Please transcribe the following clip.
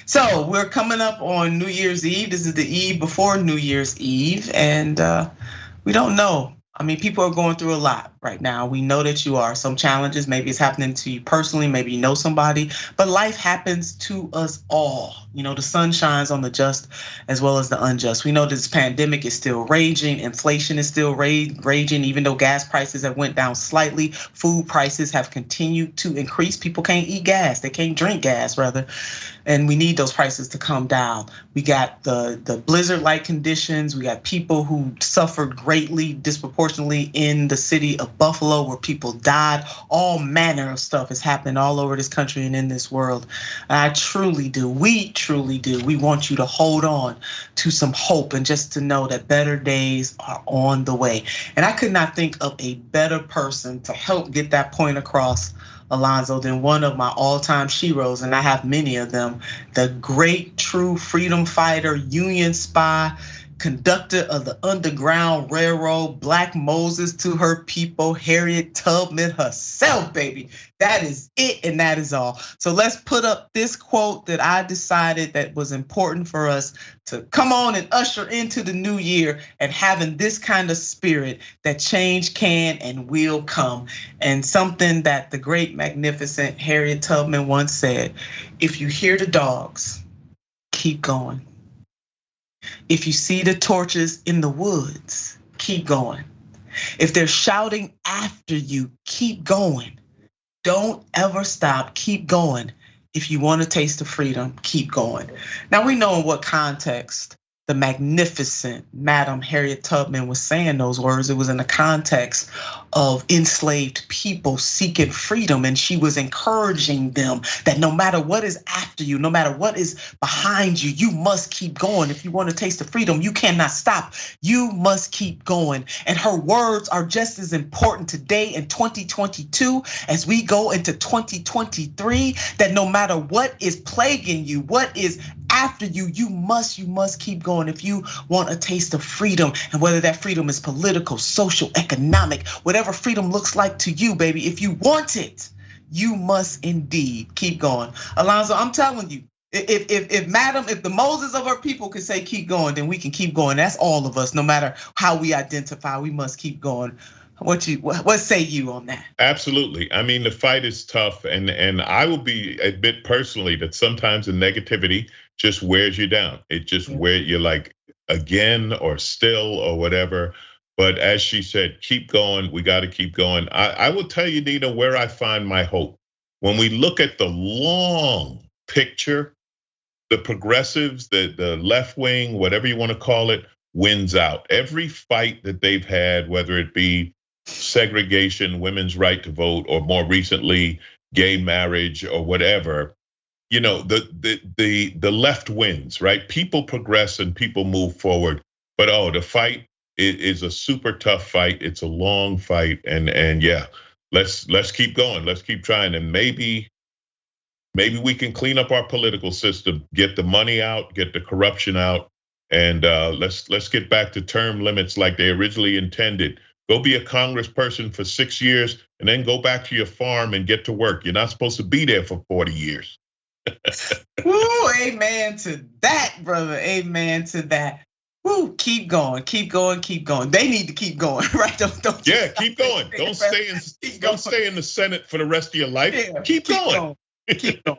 So we're coming up on New Year's Eve. This is the eve before New Year's Eve, and we don't know. I mean, people are going through a lot right now. We know that you are. Some challenges, maybe it's happening to you personally, maybe you know somebody, but life happens to us all. You know, the sun shines on the just as well as the unjust. We know this pandemic is still raging, inflation is still raging, even though gas prices have went down slightly, food prices have continued to increase. People can't eat gas, they can't drink gas rather. And we need those prices to come down. We got the blizzard-like conditions. We got people who suffered greatly, disproportionately in the city of Buffalo, where people died. All manner of stuff is happening all over this country and in this world. I truly do. We truly do. We want you to hold on to some hope and just to know that better days are on the way. And I could not think of a better person to help get that point across, Alonzo, than one of my all-time sheroes, and I have many of them, the great true freedom fighter, Union spy, conductor of the Underground Railroad, Black Moses to her people, Harriet Tubman herself, baby. That is it, and that is all. So let's put up this quote that I decided that was important for us to come on and usher into the new year, and having this kind of spirit that change can and will come. And something that the great, magnificent Harriet Tubman once said: if you hear the dogs, keep going. If you see the torches in the woods, keep going. If they're shouting after you, keep going. Don't ever stop, keep going. If you want to taste of freedom, keep going. Now we know in what context the magnificent Madam Harriet Tubman was saying those words. It was in the context of enslaved people seeking freedom, and she was encouraging them that no matter what is after you, no matter what is behind you, you must keep going. If you want to taste the freedom, you cannot stop. You must keep going. And her words are just as important today in 2022 as we go into 2023, that no matter what is plaguing you, what is after you, you must keep going if you want a taste of freedom. And whether that freedom is political, social, economic, whatever freedom looks like to you, baby, if you want it, you must indeed keep going. Alonzo, I'm telling you, if the Moses of our people can say keep going, then we can keep going. That's all of us, no matter how we identify, we must keep going. What say you on that? Absolutely. I mean, the fight is tough, and I will admit personally that sometimes the negativity just wears you down. It just wears you, like, again or still or whatever. But as she said, keep going. We got to keep going. I will tell you, Nina, where I find my hope. When we look at the long picture, the progressives, the left wing, whatever you want to call it, wins out. Every fight that they've had, whether it be segregation, women's right to vote, or more recently, gay marriage or whatever, you know, the left wins, right? People progress and people move forward. But the fight is a super tough fight. It's a long fight, and yeah, let's keep going. Let's keep trying, and maybe we can clean up our political system, get the money out, get the corruption out, and let's get back to term limits like they originally intended. Go be a congressperson for 6 years and then go back to your farm and get to work. You're not supposed to be there for 40 years. Woo, amen to that, brother. Amen to that. Woo, keep going, keep going, keep going. They need to keep going, right? Don't yeah, keep going. Don't stay in the Senate for the rest of your life. Yeah, keep going. Keep going.